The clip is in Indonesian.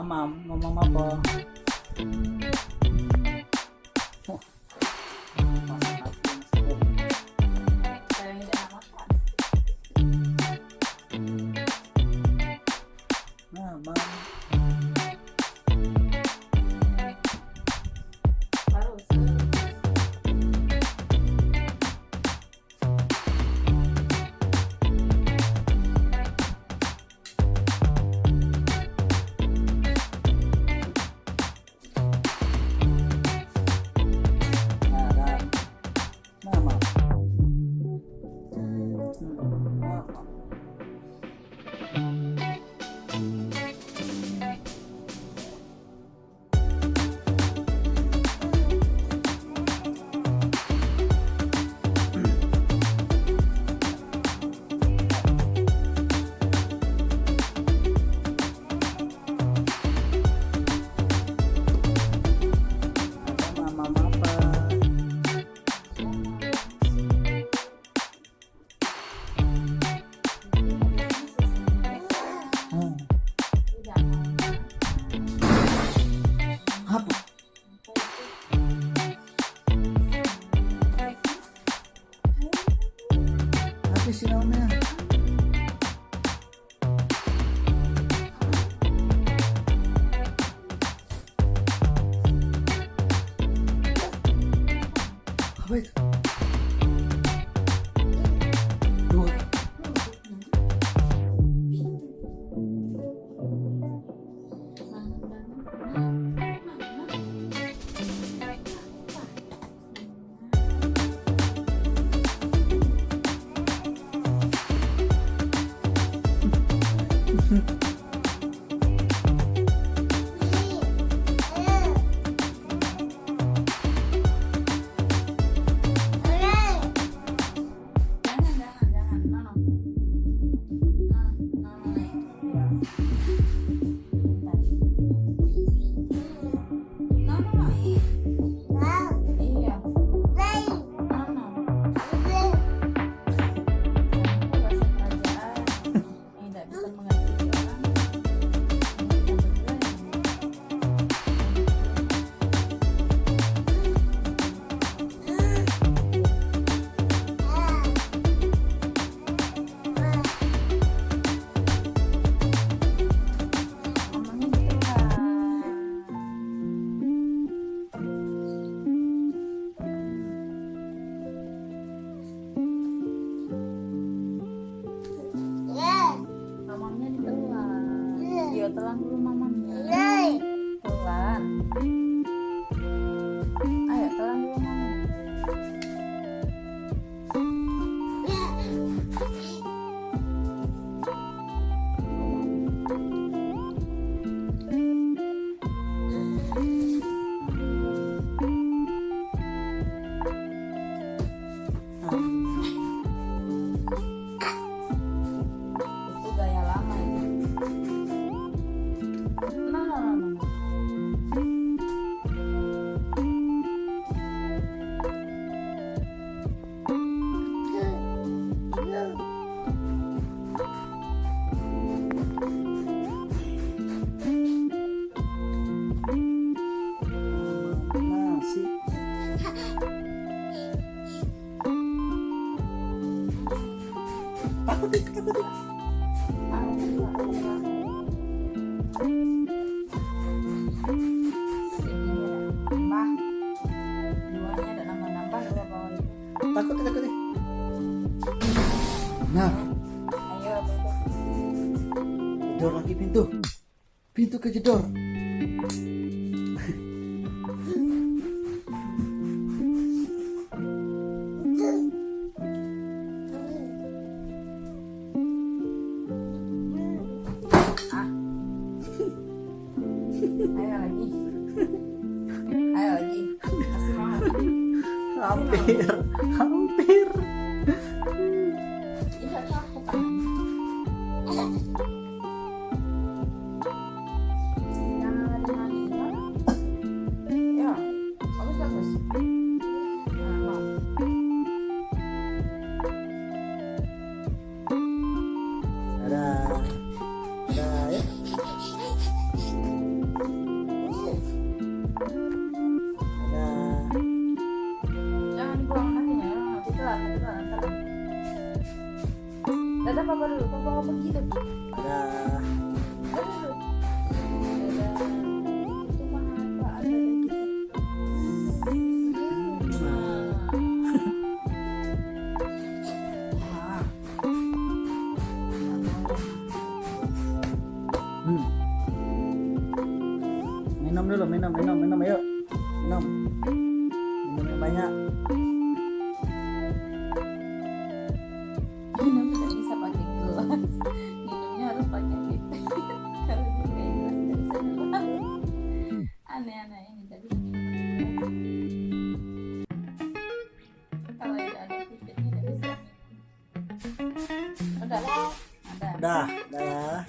Mama ngomong apa? Oh. Masak hati yang sedap. Saya tidak makan. Mama. Baru Mama. Mama. Mama apa? Apa? Apa sih namanya? Apa itu? Dua. mamamnya ditelan. Dia telan dulu mamamnya. Telan. Ayo telan dulu mamamnya. Itu gaya lama itu. Nasi. Takut. Takut. Nah, Ayo betul. jedor lagi pintu. Pintu kejedor. Ayo lagi. Kasih mama. Hampir. Iya takut tangannya. Jangan lari-lari. Ya, bagus. Nah, mau. Dadah. Dadah ya. Dadah papa dulu, papa mau pergi tuh. Dah. Dadah dulu. Dadah. Itu mah apa ada gitu. Hmm. Minum dulu, minum, ayo. Minum. Minum yang banyak. Minum tidak bisa pakai gelas. Minumnya harus pakai pipi. Kalau di gelas tidak bisa minum. Aneh-aneh ini tidak bisa minum pakai gelas. Kalau tidak ada pipi tidak bisa minum. Udah lah. Ada. Udah ya.